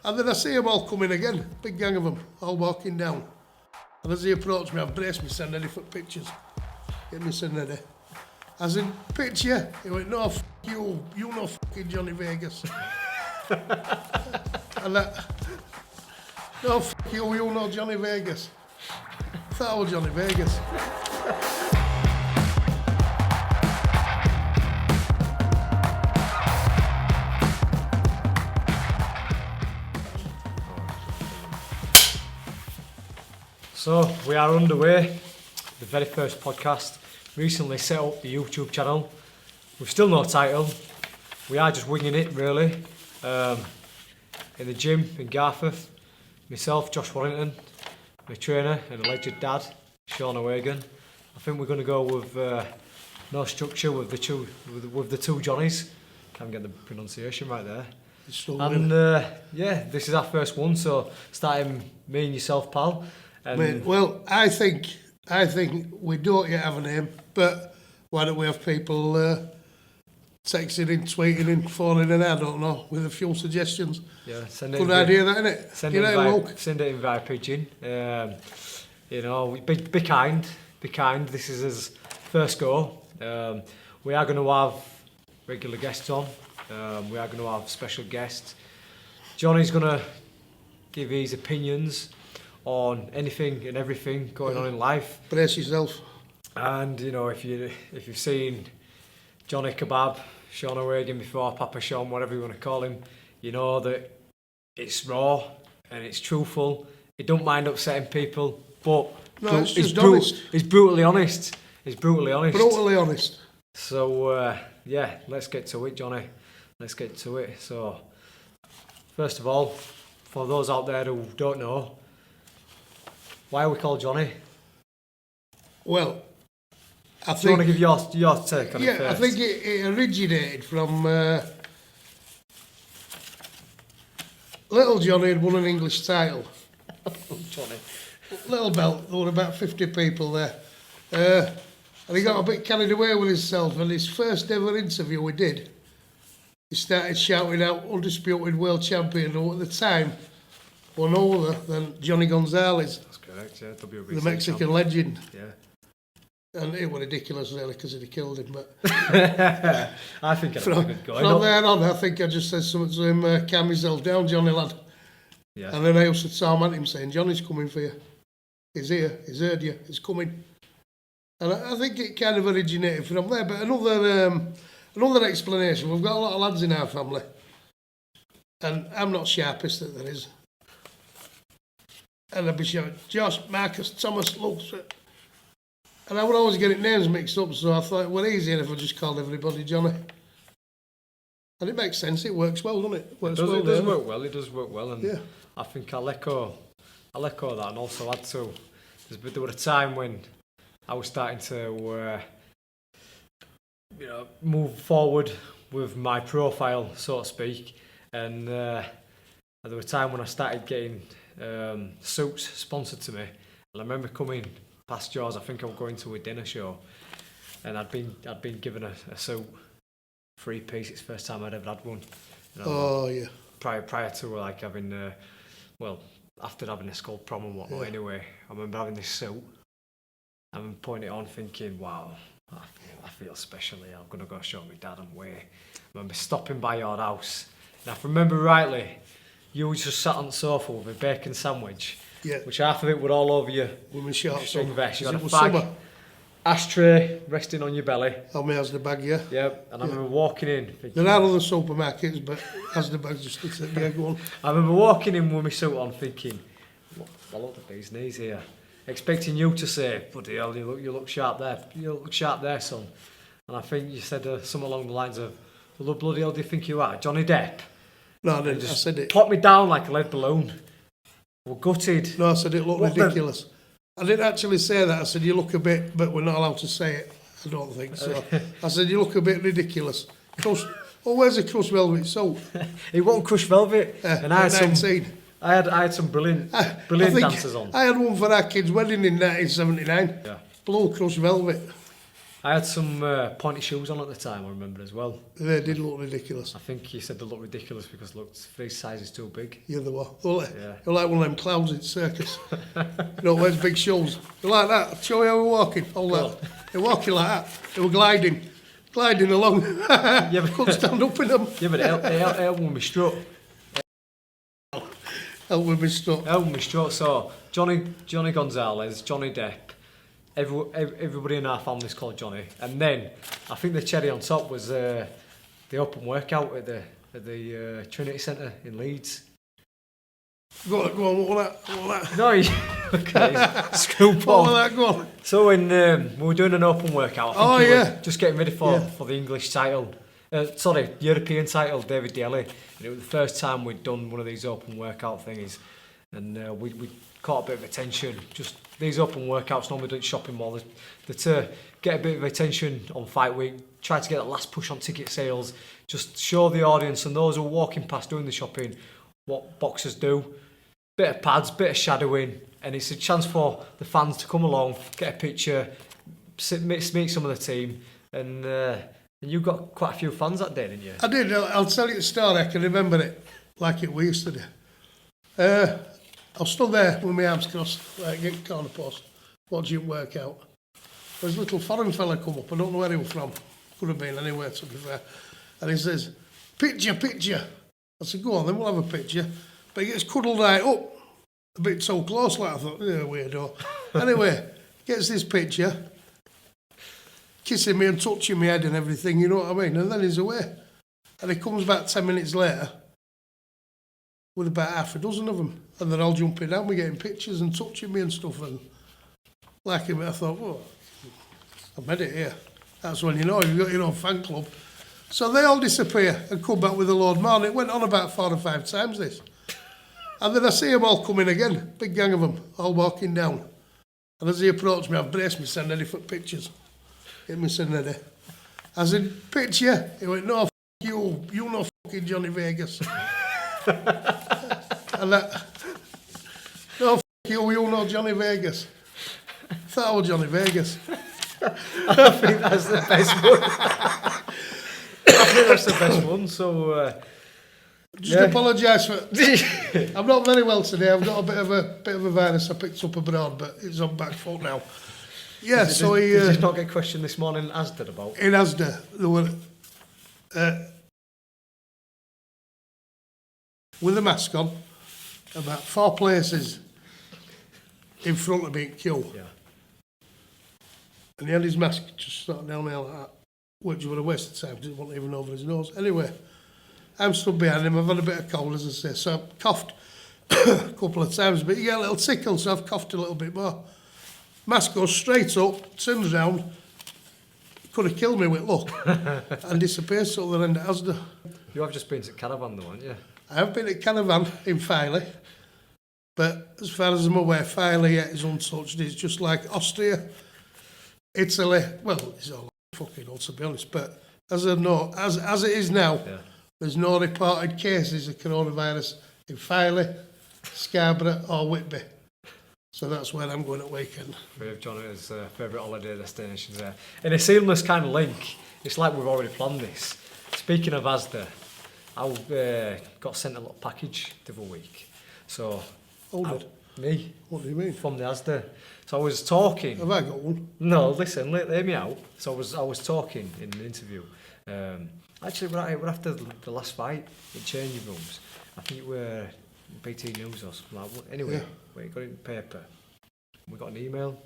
And then I see them all coming again, big gang of them, all walking down. And as he approached me, I've braced myself ready for pictures. Get me sitting ready. I said, picture? He went, no, f*** you know fucking Johnny Vegas. And that, no, f*** you know Johnny Vegas. I thought I was Johnny Vegas. So we are underway, the very first podcast. Recently set up the YouTube channel. We've still no title. We are just winging it really. In the gym in Garforth. Myself, Josh Warrington, my trainer and alleged dad, Sean O'Hagan. I think we're going to go with no structure with the two Johnnies. Can't get the pronunciation right there. And yeah, this is our first one. So starting me and yourself, pal. Mate, well, I think we don't yet have a name, but why don't we have people texting in, tweeting in, phoning in, I don't know, with a few suggestions. Yeah, send it. Good idea, that, innit? Send it in via pigeon. You know, be kind. Be kind. This is his first go. We are going to have regular guests on. We are going to have special guests. Johnny's going to give his opinions on anything and everything going on in life. Brace yourself. And you know, if you've seen Johnny Kebab, Sean O'Hagan before, Papa Sean, whatever you want to call him, you know that it's raw and it's truthful. He don't mind upsetting people, but no, it's just honest. He's brutally honest. He's brutally honest. Brutally honest. So yeah, let's get to it, Johnny. Let's get to it. So first of all, for those out there who don't know, why are we called Johnny? Well, I think... Do you want to give your take on it first? Yeah, I think it originated from... Little Johnny had won an English title. Johnny. Little belt, there were about 50 people there. And he got a bit carried away with himself, and his first ever interview we did, he started shouting out Undisputed World Champion, who at the time were no other than Johnny Gonzalez. Correct, yeah, WBC the Mexican champion. legend. Yeah. And it was ridiculous, really, because he'd killed him. But I think it was a good go. From there on, I think I just said something to him, calm yourself down, Johnny lad. Yeah. And then I used to torment him, saying, Johnny's coming for you. He's here, he's heard you, he's coming. And I think it kind of originated from there. But another explanation, we've got a lot of lads in our family. And I'm not sharpest that there is. And I'd be shouting, Josh, Marcus, Thomas, Luke. And I would always get names mixed up, so I thought it were easier if I just called everybody Johnny. And it makes sense, it works well, doesn't it? It does work well, and yeah. I think I'll echo that, and also add to, there was a time when I was starting to move forward with my profile, so to speak, and there was a time when I started getting suits sponsored to me, and I remember coming past yours. I think I was going to a dinner show, and I'd been given a suit, 3-piece. It's the first time I'd ever had one. You know, oh yeah. Prior to like having after having a school prom and whatnot. Yeah. Anyway, I remember having this suit and putting it on, thinking, wow, I feel special here. I'm gonna go show my dad and way. I remember stopping by your house, and if I remember rightly, you were just sat on the sofa with a bacon sandwich, yeah, which half of it were all over your string vest. You had a bag, summer. Ashtray resting on your belly. On my Asda bag, yeah. Yep, and I remember walking in. Thinking, there are other supermarkets, but Asda bags just sit there, go on. I remember walking in with my suit on, thinking, I look at these knees here, expecting you to say, bloody hell, you look sharp there. You look sharp there, son. And I think you said something along the lines of, well, bloody hell do you think you are, Johnny Depp? No, I didn't. I said it. Popped me down like a lead balloon. We're gutted. No, I said it looked ridiculous. I didn't actually say that. I said you look a bit, but we're not allowed to say it. I don't think so. I said you look a bit ridiculous. Where's the crushed velvet soap? It wasn't crushed velvet. And I had some brilliant dancers on. I had one for our kid's wedding in 1979. Yeah. Blue crushed velvet. I had some pointy shoes on at the time, I remember as well. They did look ridiculous. I think you said they looked ridiculous because look, his size is too big. Yeah, they were. Yeah. They're like one of them clowns in circus. You know, wears big shoes. They're like that. I'll show you how we're walking. Hold that. They're walking like that. They were gliding along. Yeah, but, Couldn't stand up in them. yeah, but it helped with my strut. Help with me stuff. Helped with my strut. So Johnny Gonzalez, Johnny Depp. Everybody in our family's called Johnny, and then I think the cherry on top was the open workout at the Trinity Centre in Leeds. Go on, what that? No, okay, screw What ball. was that, go on? So when we were doing an open workout, I think it was just getting ready for the English title, European title, David Daly, and it was the first time we'd done one of these open workout thingies, and we caught a bit of attention. Just these open workouts normally don't shopping mall. They're to get a bit of attention on fight week, try to get the last push on ticket sales, just show the audience and those who are walking past doing the shopping what boxers do. Bit of pads, bit of shadowing, and it's a chance for the fans to come along, get a picture, meet some of the team, and you got quite a few fans that day, didn't you? I did. I'll tell you the story. I can remember it like it was yesterday. I stood there with my arms crossed, like getting corner post, watching it work out. There's a little foreign fella come up. I don't know where he was from. Could have been anywhere, to be fair. And he says, picture. I said, go on then, we'll have a picture. But he gets cuddled right up, a bit so close, like I thought, yeah, weirdo. Anyway, gets this picture, kissing me and touching my head and everything, you know what I mean? And then he's away. And he comes back 10 minutes later with about half a dozen of them. And they're all jumping down, we're getting pictures and touching me and stuff. And like him, I thought, well, I made it here. That's when you know you've got your own fan club. So they all disappear and come back with a load more. And it went on about 4 or 5 times, this. And then I see them all coming again, big gang of them, all walking down. And as he approached me, I've braced me, send Eddie for pictures. Get me send Eddie. I said, picture? He went, no, you know fucking Johnny Vegas. And that, no, you know Johnny Vegas. I thought I was Johnny Vegas. I think that's the best one. I think that's the best one, so... Just apologise for... I'm not very well today. I've got a bit of a virus I picked up abroad, but it's on back foot now. Yeah, so he... Did you not get questioned this morning in Asda about? In Asda, there were... with a mask on, about 4 places in front of me in queue. Yeah. And he had his mask just sort of down there like that, which was a waste of time because it wasn't even over his nose. Anyway, I'm stood behind him. I've had a bit of cold, as I say, so I've coughed a couple of times, but you get a little tickle, so I've coughed a little bit more. Mask goes straight up, turns round, could have killed me with luck, and disappears to the other end of Asda. You have just been to Caravan though, haven't you? I have been at Caravan in Filey, but as far as I'm aware, Filey yet is untouched. It's just like Austria, Italy, well, it's all fucking all to be honest, but as I know, as it is now, there's no reported cases of coronavirus in Filey, Scarborough or Whitby. So that's where I'm going at weekend. WhyJohnny's favourite holiday destinations there. In a seamless kind of link, it's like we've already planned this. Speaking of Asda, I got sent a little package the other week. So, me? What do you mean? From the Asda. So I was talking. Have I got one? No, listen, hear me out. So I was talking in an interview. Actually, we're after the last fight in changing rooms. I think we were BT News or something like that. Anyway, we got it in paper. We got an email,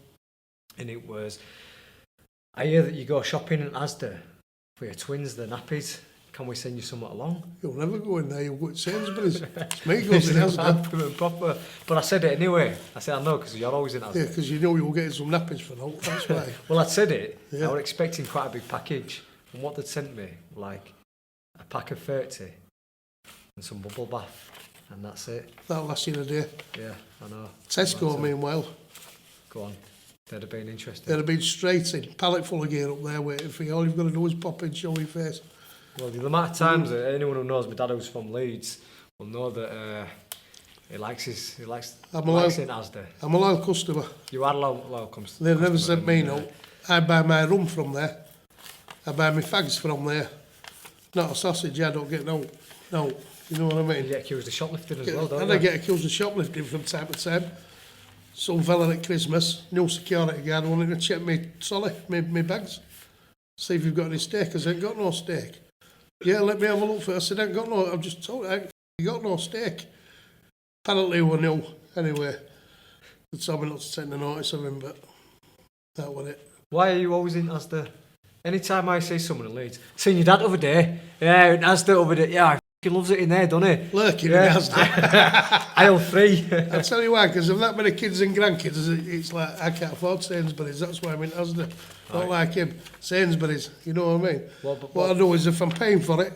and it was, I hear that you go shopping in Asda for your twins, the nappies. Can we send you somewhat along? You'll never go in there, you'll go to Sainsbury's. It's me goes in Asda. Proper. But I said it anyway. I said, I know, because you're always in Asda. Yeah, because you know you'll get some nappies for now, that's why. Well, I'd said it. I was expecting quite a big package. And what they'd sent me, like a pack of 30 and some bubble bath. And that's it. That'll last you a day. Yeah, I know. Tesco, meanwhile. Go on. They'd have been interested. They'd have been straight in. Pallet full of gear up there waiting for you. All you've got to do is pop in, show your face. Well, the amount of times that anyone who knows my dad who's from Leeds will know that he likes it in Asda. I'm a loyal customer. You are loyal customer. They've never sent me no. I buy my rum from there. I buy my fags from there. Not a sausage, I don't get no, you know what I mean? You get accused of shoplifting as well, don't And you? I get accused of shoplifting from time to time. Some fella at Christmas, new security guard, wanted to check me bags. See if you've got any steak. I said, ain't got no steak. Yeah, let me have a look for it. I said, I ain't got no, I've just told you, I ain't got no steak. Apparently we knew. Anyway, they told me not to take the notice of him, but that was it. Why are you always in Asda? Anytime I see someone in Leeds, seen your dad the other day, yeah, in Asda over there, yeah, he loves it in there, doesn't he? Lurking Yeah. in Asda. Aisle 3. I'll tell you why, because of that many kids and grandkids, it's like, I can't afford Sainsbury's, that's why I'm in Asda. Not like him. Sainsbury's, you know what I mean? What I do is, if I'm paying for it,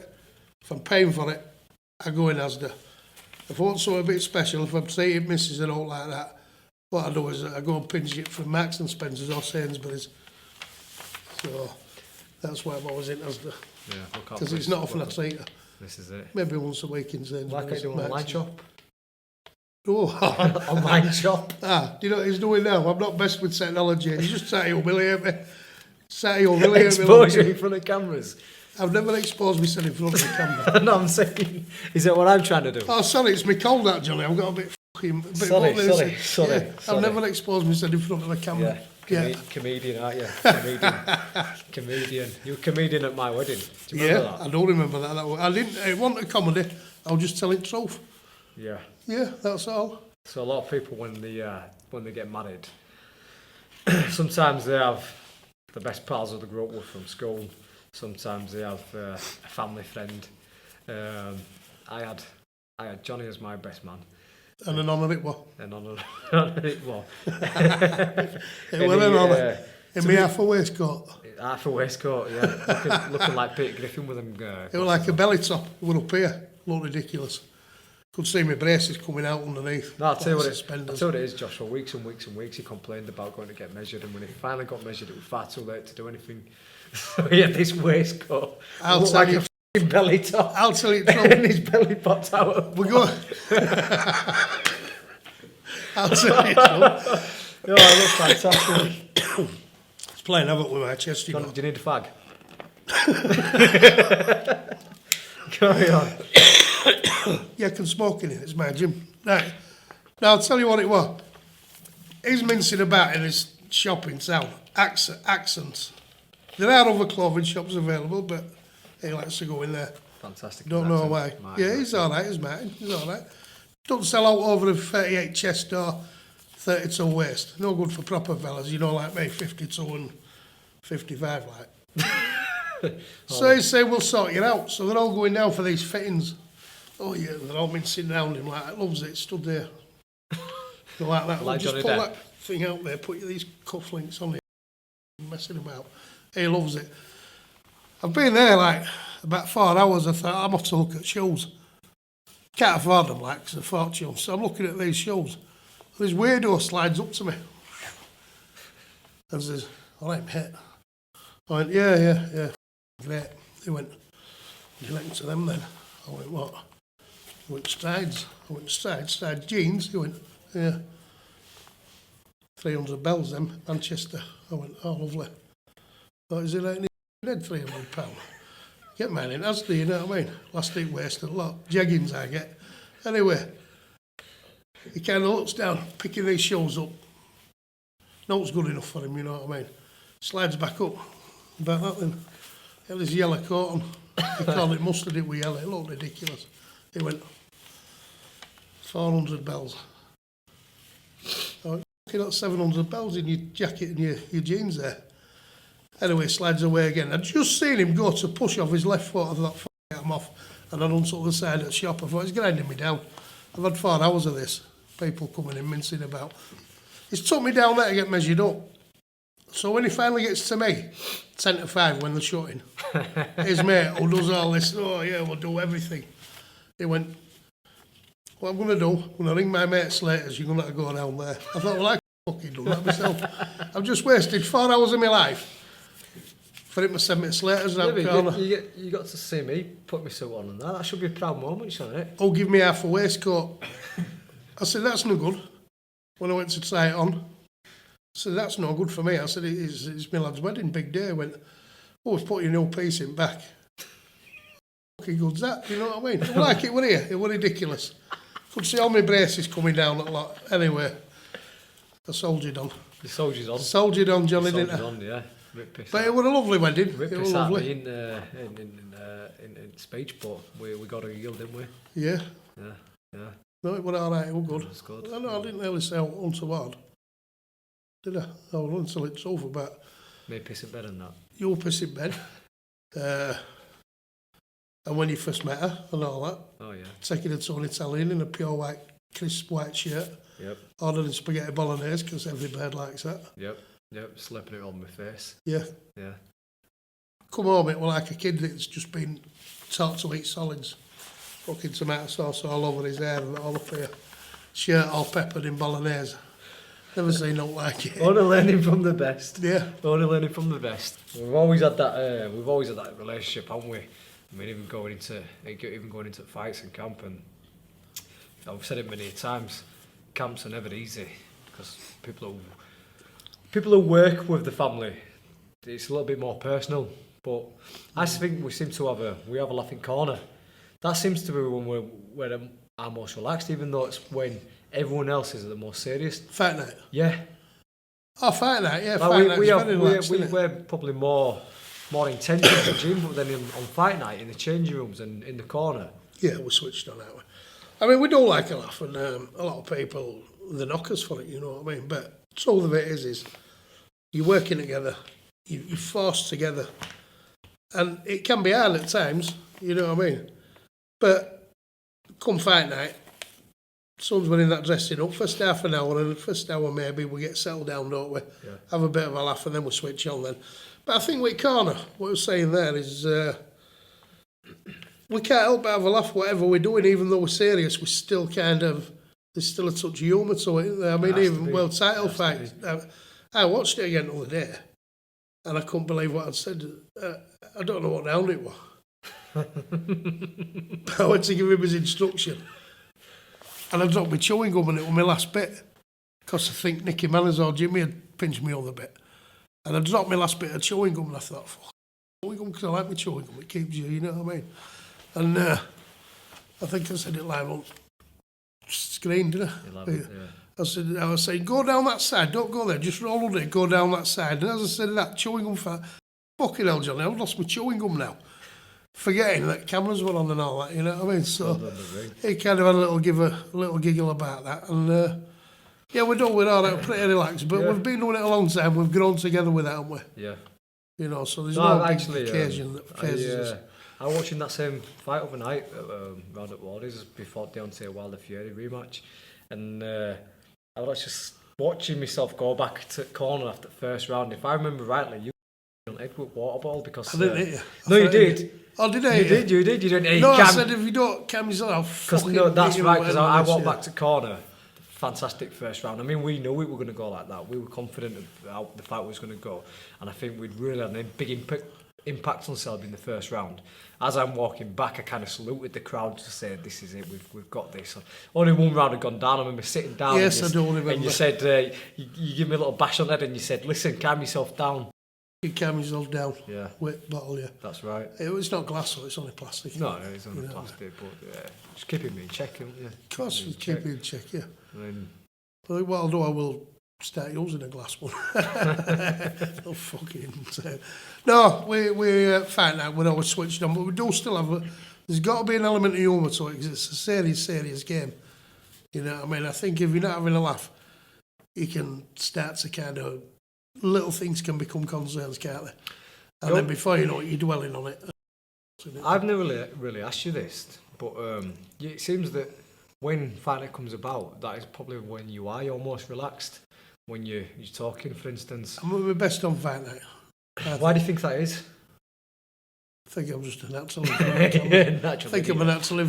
I go in Asda. If I want something a bit special, if I'm saying Mrs. and all like that, what I do is I go and pinch it from Marks and Spencer's or Sainsbury's. So that's why I'm always in Asda. Yeah, because it's not often I see it. This is it. Maybe once a week in Sainsbury's. Like I do an online shop. Oh. Online shop. Do you know what he's doing now? I'm not best with technology. He's just trying to humiliate me. Exposure in front of cameras. I've never exposed myself in front of the camera. No, I'm saying, is that what I'm trying to do? Oh, sorry, it's me cold actually. I've got a bit fucking... Sorry. I've never exposed myself in front of the camera. Yeah. Comedian, aren't you? Comedian. You were a comedian at my wedding. Do you remember that? I don't remember that. I didn't. It wasn't a comedy. I was just telling the truth. Yeah. Yeah, that's all. So a lot of people, when they get married, sometimes they have the best pals that they grew up with from school. Sometimes they have a family friend. I had Johnny as my best man. And an honour it was. An honour it was. It was an honour. In me half a waistcoat. Half a waistcoat, yeah. looking like Peter Griffin with them. It was like a belly top. It was up here. Looked ridiculous. Could see my braces coming out underneath. No, I'll tell you what it is, Josh. For weeks and weeks and weeks he complained about going to get measured, and when he finally got measured it was far too late to do anything. So he had this waistcoat. I'll tell like you. a f***ing belly top. I'll tell you And his belly popped out. We go. I'll tell you. No, it looks fantastic. It's playing havoc with my chest, you know. Do you need a fag? Carry on. Yeah, I can smoke in it. It's my gym. Right. Now, I'll tell you what it was. He's mincing about in his shop in town. Accents. There are other clothing shops available, but he likes to go in there. Fantastic. Don't know why. Yeah, he's all right. He's Martin. He's all right. Don't sell out over a 38 chest or 32 waist. No good for proper fellas, you know, like me, 52 and 55, like. So he say, we'll sort you out. So they're all going down for these fittings. Oh, yeah, they're all mincing around him like, loves it, stood there. They're like that. Like just Johnny pull Depp. that thing out there, put these cufflinks on it, messing about. He loves it. I've been there like about 4 hours. I thought, I'm off to look at shoes. Can't afford them, like, it's a fortune. So I'm looking at these shoes. This weirdo slides up to me and says, all right, mate. I went, yeah. Great. He went, you listen to them then? I went, what? He went, Strides. I went, Strides jeans? He went, yeah. 300 bells them, Manchester. I went, oh, lovely. Thought, is it like head £300? Get mine in Asda, you know what I mean? Last week wasted a lot. Jeggings I get. Anyway, he kind of looks down, picking these shoes up. No, it's good enough for him, you know what I mean? Slides back up. About that then. He had his yellow coat on. He called it mustard, it with yellow. It looked ridiculous. He went, 400 bells. I went, you got 700 bells in your jacket and your jeans there. Anyway, slides away again. I'd just seen him go to push off his left foot. I thought, f*** it, I'm off. And I run to the other side of the shop. I thought, he's grinding me down. I've had 4 hours of this. People coming in, mincing about. He's took me down there to get measured up. So when he finally gets to me, 10 to 5 when they're shooting, his mate who does all this, oh yeah, we'll do everything. He went, what I'm going to do, I'm going to ring my mate Slater's, you're going to have to go down there. I thought, well, I can fucking do that myself. I've just wasted 4 hours of my life for him to send me to Slater's around the corner. You got to see me put my suit on and that. That should be a proud moment, shouldn't it? Oh, give me half a waistcoat. I said, that's no good. When I went to try it on, said, that's no good for me. I said, it's my lad's wedding, big day. I went, oh, we've put your new piece in back. Fucking good's that, you know what I mean? I like it, weren't you? It was ridiculous. Could see all my braces coming down a lot. Anyway, I soldiered on. The soldiers on. Soldiered on, Johnny, didn't I? On, yeah. But it was a lovely wedding. It was lovely. In speech, but we got a yield, didn't we? Yeah. Yeah. No, it was all right. It was good. It was good. I know, I didn't really say untoward. Did I? I was until it's over, but... Me piss in bed and that. You were piss in bed. And when you first met her and all that. Oh, yeah. Taking her to an Italian in a pure white, crisp white shirt. Yep. Ordering spaghetti bolognese, because every bird likes that. Yep. Slapping it on my face. Yeah. Come home, it was like a kid that's just been taught to eat solids. Fucking tomato sauce all over his hair and all up here. Shirt all peppered in bolognese. Never seen nothing like it. Only learning from the best. Yeah. Only learning from the best. We've always had that. We've always had that relationship, haven't we? I mean, even going into fights in camp, and I've said it many times. Camps are never easy because people who work with the family, it's a little bit more personal. But I think we seem to have a laughing corner. That seems to be when we're our most relaxed, even though it's when everyone else is at the most serious. Fight night? Yeah. Oh, fight night, yeah. Like fight night very relaxed, we're probably more intense in the gym, but then on fight night, in the changing rooms and in the corner. Yeah, we're switched on, aren't we? I mean, we do like a laugh, and a lot of people, they knock us for it, you know what I mean? But the truth of it is you're working together, you're forced together, and it can be hard at times, you know what I mean? But come fight night, someone's been in that dressing up, first half an hour, and the first hour maybe we get settled down, don't we? Yeah. Have a bit of a laugh, and then we switch on then. But I think with corner, what I was saying there is we can't help but have a laugh whatever we're doing, even though we're serious, we're still there's still a touch of humour to it, isn't there? I mean, even world title fights. I watched it again the other day, and I couldn't believe what I'd said. I don't know what round it was. I went to give him his instruction, and I dropped my chewing gum, and it was my last bit, because I think Nicky Manners or Jimmy had pinched me on the bit. And I dropped my last bit of chewing gum, and I thought, fuck, chewing gum, because I like my chewing gum, it keeps you know what I mean? And I think I said it live on screen, didn't I? Yeah. I was saying, go down that side, don't go there, just roll under it, go down that side. And as I said that, chewing gum, fucking hell, Johnny, I've lost my chewing gum now. Forgetting that cameras were on and all that, you know what I mean? So he kind of had a little giggle about that. And yeah, we're all right, pretty relaxed, but we've been doing it a long time, we've grown together with it, haven't we? Yeah. You know, so there's no big occasion that phases us. I was watching that same fight overnight round at Warrington before Deontay Wilder-Fury rematch, and I was just watching myself go back to corner after the first round. If I remember rightly, you on head with water bottle because... I didn't hit you. No, you did. Oh, did I? You did. You didn't hit. No, I said if you don't cam yourself, I'll fucking... No, that's right, because I walked back to corner. Fantastic first round. I mean, we knew it were going to go like that. We were confident of how the fight was going to go, and I think we'd really had a big impact on Selby in the first round. As I'm walking back, I kind of saluted the crowd to say, "This is it. We've got this." So only one round had gone down. I remember sitting down. Yes, I do remember. And you said you give me a little bash on the head, and you said, "Listen, calm yourself down." You calm yourself down. Yeah. Wet bottle, yeah. That's right. It's not glass, so it's only plastic. No, it's only plastic, but just keeping me in check, yeah. Of course, you keep it in check, yeah. But what I'll do, I will start using a glass one. Oh, fucking... No, we fight now, we're always switched on, but we do still have... There's got to be an element of humour to it, because it's a serious game. You know what I mean? I think if you're not having a laugh, you can start to kind of... Little things can become concerns, can't they? And then before you know it, you're dwelling on it. I've never really asked you this, but it seems that when fight night comes about, that is probably when you are your most relaxed, when you're talking, for instance. I'm at my best on fight night. Why do you think that is? I think I'm just a natural. I think I'm a natural. In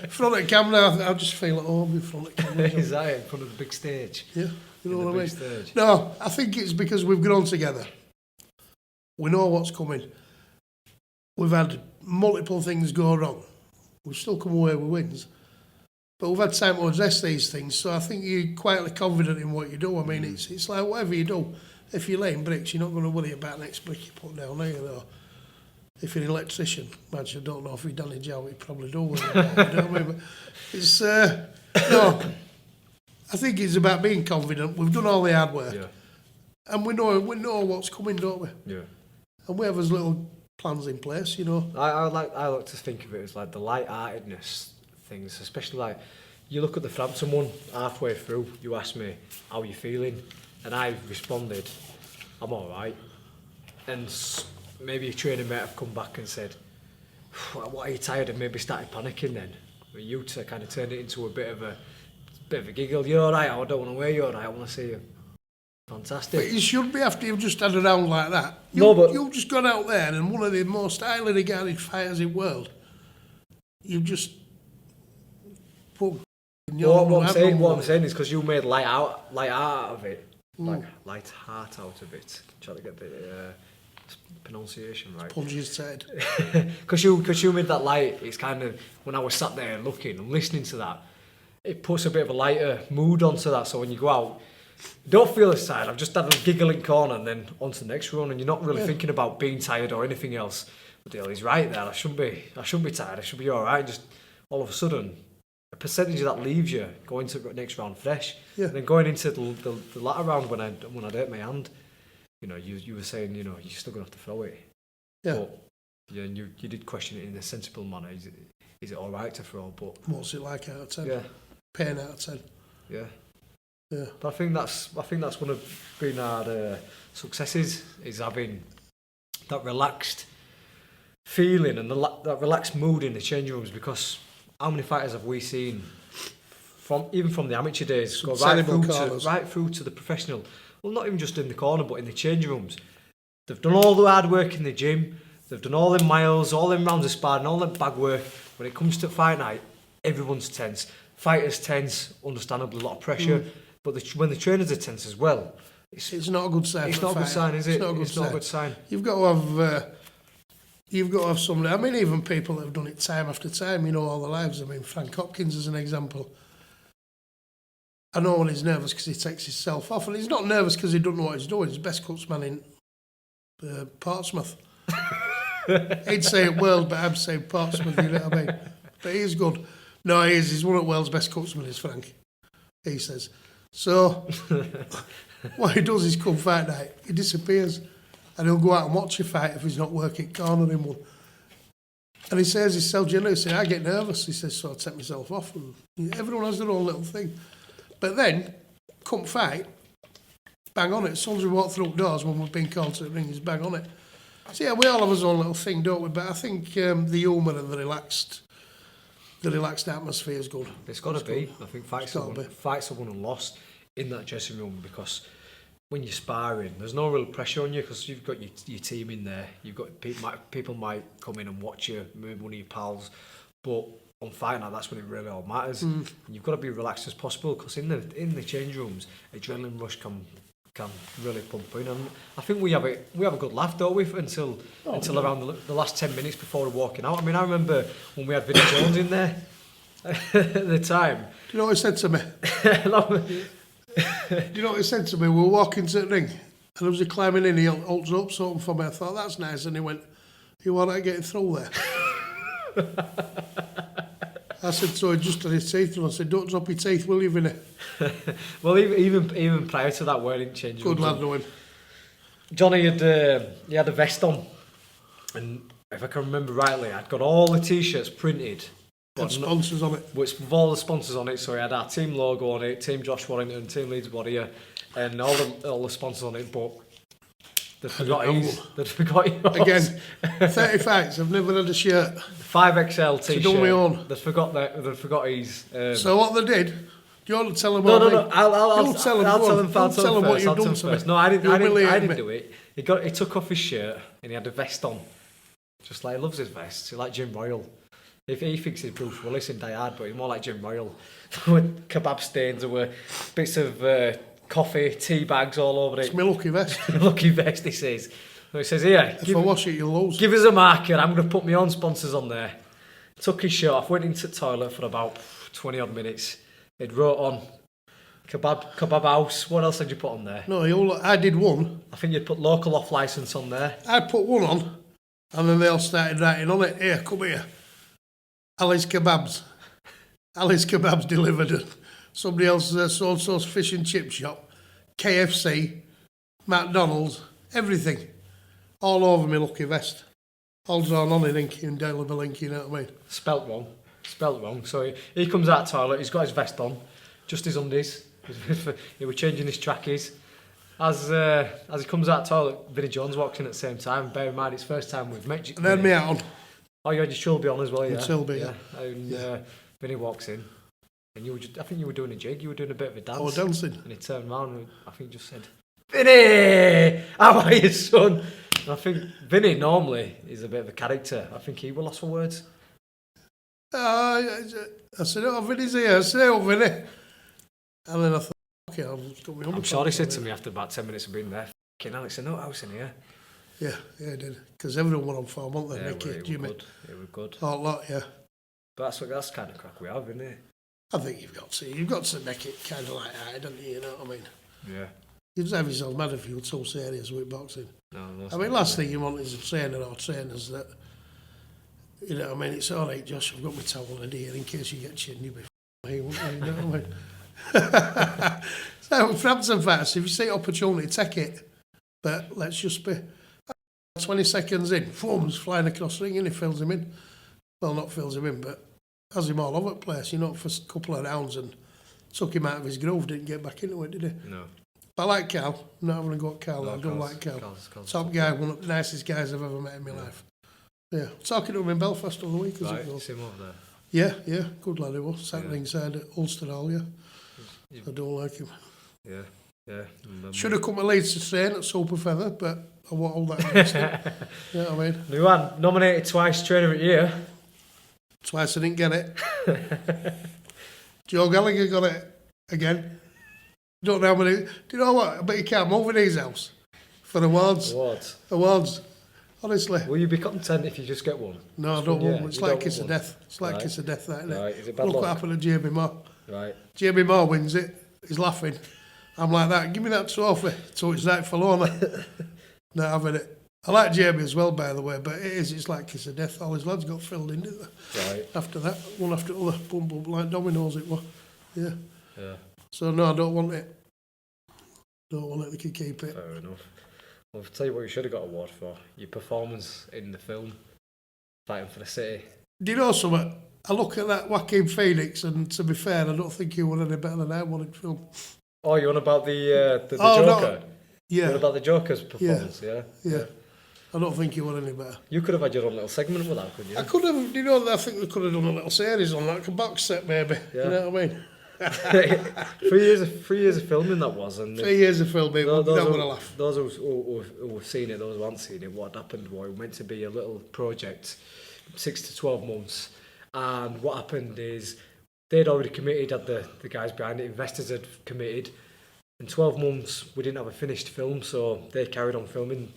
front of camera, I just feel at home in front of camera. Is that it? In front of the big stage? Yeah, you know what I mean? Stage. No, I think it's because we've grown together. We know what's coming. We've had multiple things go wrong. We've still come away with wins. But we've had time to address these things, so I think you're quietly confident in what you do. I mean, it's like whatever you do, if you're laying bricks, you're not going to worry about the next brick you put down, are you, though? If you're an electrician, actually, I don't know if you've done a job, you probably do worry about it, you know what I mean? But it's, no, I think it's about being confident. We've done all the hard work. Yeah. And we know what's coming, don't we? Yeah. And we have those little plans in place, you know. I like to think of it as like the light-heartedness things, especially like you look at the Frampton one halfway through. You asked me how you feeling, and I responded, "I'm all right." And maybe a training mate have come back and said, "What, are you tired?" And maybe started panicking. Then but you to kind of turned it into a bit of a giggle. You're all right. I don't want to wear you. All right. I want to see you. Fantastic. But you should be after you've just had a round like that. You've just gone out there and one of the most highly regarded fighters in the world. You've just put. What I'm saying is because you made light out of it, light heart out of it. Try to get the pronunciation right. Punches said. Because you made that light. It's kind of when I was sat there looking and listening to that, it puts a bit of a lighter mood onto that. So when you go out, you don't feel as tired. I've just had a giggling corner and then on to the next run, and you're not really thinking about being tired or anything else. But Dale, he's right there. I shouldn't be tired. I should be all right. Just all of a sudden, a percentage of that leaves you going to the next round fresh. Yeah. And then going into the latter round when I'd hurt my hand, you know, you were saying, you know, you're still gonna have to throw it. Yeah. But yeah, and you did question it in a sensible manner. Is it all right to throw? But what's it like out of 10? Yeah. Pain out of 10. Yeah. Yeah. But I think that's one of being our successes is having that relaxed feeling and that relaxed mood in the changing rooms, because how many fighters have we seen even from the amateur days go right through to the professional? Well, not even just in the corner, but in the changing rooms. They've done all the hard work in the gym. They've done all them miles, all them rounds of sparring, all them bag work. When it comes to fight night, everyone's tense. Fighters tense, understandably, a lot of pressure. But when the trainers are tense as well, it's not a good sign. It's not a good sign, is it? It's not a good sign. You've got to have somebody. I mean, even people that have done it time after time, you know, all their lives. I mean, Frank Hopkins is an example. I know when he's nervous because he takes himself off, and he's not nervous because he doesn't know what he's doing. He's the best cutsman in Portsmouth. He'd say it world, but I'd say Portsmouth, you know what I mean? But he's good. No, he is. He's one of the world's best cutsmen, is Frank, he says. So, what he does is come fight night, he disappears, and he'll go out and watch a fight if he's not working corner in one. And he says he's so generous. He says, I get nervous. He says, so I take myself off. And everyone has their own little thing. But then, come fight, bang on it. As soon as we walk through doors when we've been called to the ring, he's bang on it. So yeah, we all have our own little thing, don't we? But I think the humour and the relaxed atmosphere is good. It's got to be. I think fights are won and lost in that dressing room, because when you're sparring, there's no real pressure on you because you've got your team in there. You've got people might come in and watch you, maybe one of your pals, but on fight night, that's when it really all matters. And you've got to be relaxed as possible, because in the change rooms, adrenaline rush can really pump in, and I think we have a good laugh, don't we, until around the last 10 minutes before we're walking out. I mean, I remember when we had Vinnie Jones in there at the time. Do you know what he said to me? Do you know what he said to me? We were walking to the ring, and as we were climbing in, he holds up something for me. I thought, that's nice, and he went, you want to get through there? I said, so he just had his teeth, and I said, don't drop your teeth, will you, Vinnie? Well, even prior to that, wearing changing good lad, knowing. Johnny had a vest on, and if I can remember rightly, I'd got all the t-shirts printed. Had sponsors on it. With all the sponsors on it, so we had our team logo on it, Team Josh Warrington, Team Leeds Warrior, and all the sponsors on it, but they'd forgot his. Again, 30 fights, I've never had a shirt. 5XL t-shirt. So do my own. They'd forgot his. So what they did, do you want to tell them No, I'll tell them what you've done to me. No, I didn't do it. He took off his shirt and he had a vest on. Just like, he loves his vests. He's like Jim Royal. If he thinks he's Bruce Willis in Die Hard, but he's more like Jim Royal. With kebab stains or bits of coffee, tea bags all over it. It's my lucky vest. Lucky vest, he says. So he says, here, if I wash it, you'll lose. Give us a marker, I'm going to put my own sponsors on there. Took his shirt off, went into the toilet for about 20 odd minutes. It wrote on kebab house. What else did you put on there? No, I did one. I think you'd put local off licence on there. I put one on, and then they all started writing on it. Here, come here. Ali's Kebabs. Ali's Kebabs delivered it. Somebody else, so-and-so's fish and chip shop, KFC, McDonald's, everything. All over me lucky vest. All drawn on in ink, indelible ink, you know what I mean? Spelt wrong. So he comes out of the toilet, he's got his vest on, just his undies. He was changing his trackies. As he comes out of the toilet, Vinnie Jones walks in at the same time. Bear in mind, it's first time we've met. And then me out on. Oh, you had your Chilby on as well, yeah? My Chilby, yeah. And Vinnie walks in, and I think you were doing a jig, you were doing a bit of a dance. I was dancing. And he turned around and I think just said, Vinnie! How are you, son? And I think Vinnie normally is a bit of a character. I think he was lost for words. I said, oh, Vinnie's here. I said, oh, Vinnie. And then I thought, okay, I'll just me on. I'm sure he said to me after about 10 minutes of being there, fucking Alex, there's no house in here. Yeah, I did. Because everyone were on form, weren't they? Yeah, Nicky, Jimmy. It was good. All lot, yeah. But that's kind of crack we have, isn't it? I think you've got to make it kind of like that, don't you? You know what I mean? Yeah. You'd have yourself mad if you were so serious with boxing. No, I mean, last thing you want is a trainer or trainers that, you know what I mean? It's all right, Josh, I've got my towel in here in case you get chinned, you'll be f***ing, won't you? You know what I mean? So, France and fats, if you see opportunity, take it. But let's just be 20 seconds in, foam's flying across the ring and he fills him in. Well, not fills him in, but has him all over the place, you know, for a couple of rounds and took him out of his groove, didn't get back into it, did he? No. But I like Carl. I'm not having a go at Carl. No, I don't like Carl. Carl's Top guy, one of the nicest guys I've ever met in my life. Yeah. Talking to him in Belfast all the week. Right, see him over there. Yeah. Good lad he was. Sat ringside at Ulster Hall, yeah. I don't like him. Yeah. Should have come to Leeds to train at Super Feather, but I want all that against him. You know what I mean? We were nominated twice trainer of the year. Twice I didn't get it. Joe Gallagher got it again. Don't know how many. Do you know what? I bet you can't move in his house for awards. Awards. Honestly. Will you be content if you just get one? No, I don't want one. It's like kiss of death. It's like kiss of death, that, isn't it? Right. Is it bad Look luck? what happened to Jamie Moore. Right. Jamie Moore wins it. He's laughing. I'm like that. Give me that trophy. So it's like Falona. Not having it. I like Jamie as well, by the way, but it's like kiss of death. All his lads got filled in, didn't they? Right. After that, one after the other, boom, boom, like dominoes it was. Yeah. Yeah. So no, I don't want it. Don't want it. They can keep it. Fair enough. Well, I'll tell you what you should have got an award for. Your performance in the film, Fighting for the City. Do you know something? I look at that Joaquin Phoenix, and to be fair, I don't think he was any better than I wanted to film. Oh, you on about the Joker? No. Yeah. What about the Joker's performance, Yeah. I don't think he was any better. You could have had your own little segment with that, couldn't you? I could have, you know, I think we could have done a little series on that, like a box set maybe. Yeah. You know what I mean? 3 years of filming that was, and 3 years of filming, those not who- going to laugh. Those who have seen it, those who haven't seen it, what happened was it meant to be a little project, 6 to 12 months, and what happened is they'd already committed, had the guys behind it, investors had committed. In 12 months, we didn't have a finished film, so they carried on filming,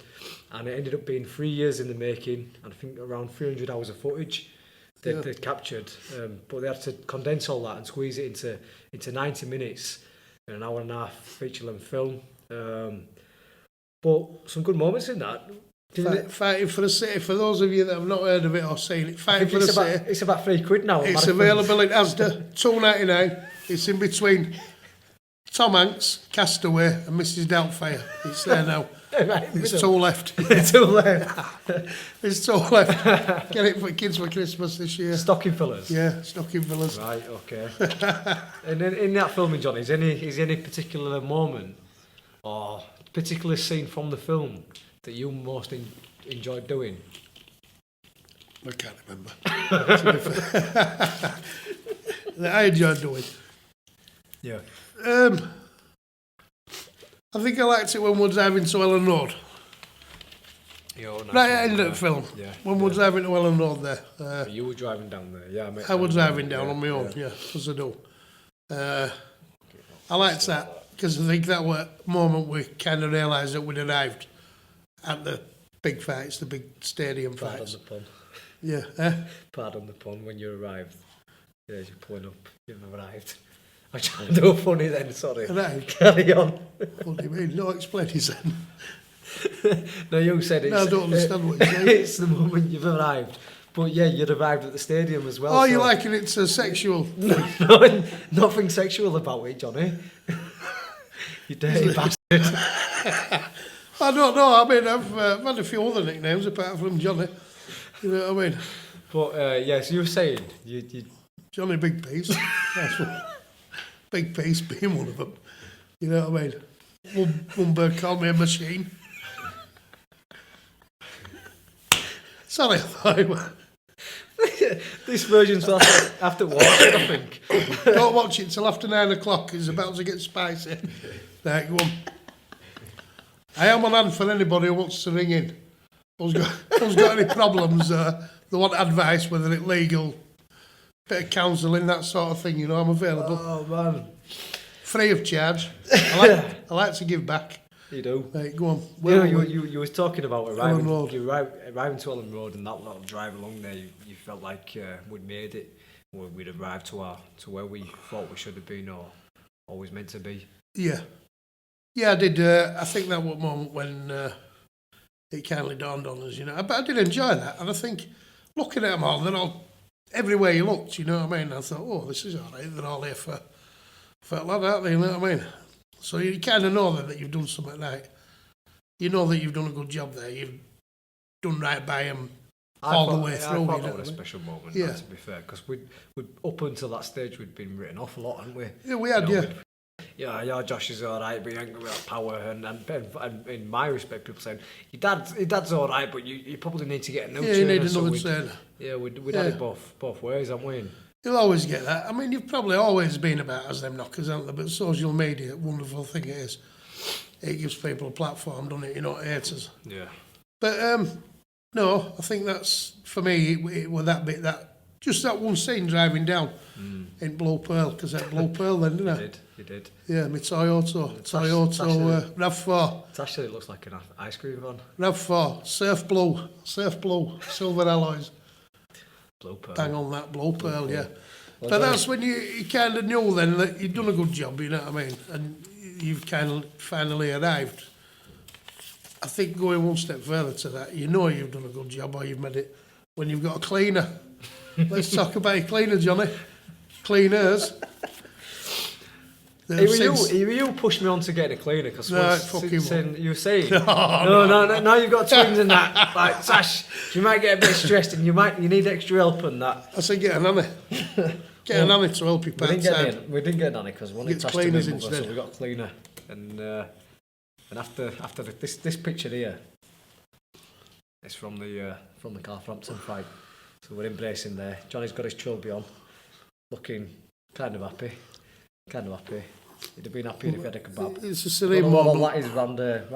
and it ended up being 3 years in the making, and I think around 300 hours of footage they'd captured, but they had to condense all that and squeeze it into 90 minutes in an hour and a half feature-length film. But some good moments in that. Fighting for the City, for those of you that have not heard of it or seen it, Fighting for the City. It's about £3 now. It's available in Asda, $2.99. It's in between Tom Hanks, Castaway, and Mrs. Doubtfire. It's there now. It's two left. It's two left. There's two left. Get it for kids for Christmas this year. Stocking fillers. Yeah, stocking fillers. Right, okay. And then in that filming, Johnny, is any particular moment or particular scene from the film that you most enjoyed doing? I can't remember. That I enjoyed doing. Yeah. I think I liked it when we were driving to Elland Road. Right at the end of the film. Yeah. When we were driving to Elland Road there. You were driving down there, yeah. I was driving down on my own, yeah, because I do. I liked that, because I think that was a moment we kind of realised that we'd arrived at the big fights, the big stadium fights. Pardon the pun. Yeah. Pardon the pun, when you arrived. Yeah, you're pulling up. You've arrived. I'm trying to do funny then, sorry. Arrived? Carry on. What do you mean? No, explain it then. No, you said it's... No, I don't understand what you're saying. It's the moment you've arrived. But yeah, you'd arrived at the stadium as well. Oh, so you're liking it to sexual? No, nothing sexual about it, Johnny. You dirty bastard. I don't know. I mean, I've had a few other nicknames apart from Johnny. You know what I mean? But yeah, so you were saying you Johnny Big Piece. That's one. Big Piece being one of them. You know what I mean? One bird called me a machine. Sorry, I thought it was. this version's after watching, I think. Don't watch it till after 9 o'clock. It's about to get spicy. There, go on. I am on hand for anybody who wants to ring in. Who's got any problems? They want advice, whether it's legal, bit of counselling, that sort of thing. You know, I'm available. Oh man, free of charge. I like to give back. You do. Right, go on. Well, you was talking about arriving to Elland Road and that little drive along there. You felt like we'd made it. We'd arrived to where we thought we should have been or always meant to be. Yeah, I did. I think that was a moment when it kindly dawned on us, you know. But I did enjoy that, and I think looking at them all, they're all everywhere you looked, you know what I mean. I thought, oh, this is all right. They're all here for a lad, aren't they? You know what I mean. So you kind of know that you've done something right. You know that you've done a good job there. You've done right by them all the way through. I thought that was a special moment, yeah. To be fair, because we'd up until that stage we'd been written off a lot, hadn't we? Yeah, we had, Yeah, Josh is all right, but you ain't got that power. And in my respect, people saying your dad's all right, but you probably need to get a new trainer. Yeah, you need another trainer. Yeah, we'd had it both ways, haven't we? You'll always get that. I mean, you've probably always been about as them knockers, haven't they? But social media, wonderful thing it is. It gives people a platform, doesn't it? You know, haters. Yeah. But no, I think that's for me. It was that bit just that one scene driving down in Blue Pearl, because that Blue Pearl then, didn't it? You did. Yeah, my Toyota RAV4. It actually looks like an ice cream van. RAV4, surf blue, silver alloys. Blue Pearl. Bang on that Blue Pearl, yeah. Well, But that's when you kind of knew then that you'd done a good job, you know what I mean? And you've kind of finally arrived. I think going one step further to that, you know you've done a good job or you've made it when you've got a cleaner. Let's talk about your cleaner, Johnny. Cleaners. You pushed me on to get a cleaner because you were saying no, you've got twins and that. Like, Sash, you might get a bit stressed and you need extra help and that. I said get a nanny. Get a nanny to help you part time. We didn't get a nanny because we wanted to cleaners instead. So we got a cleaner and after this picture here, it's from the Carframpton fight. So we're embracing there. Johnny's got his trilby on, looking kind of happy. He'd have been happy if he had a kebab. It's a serene moment. All that is round there.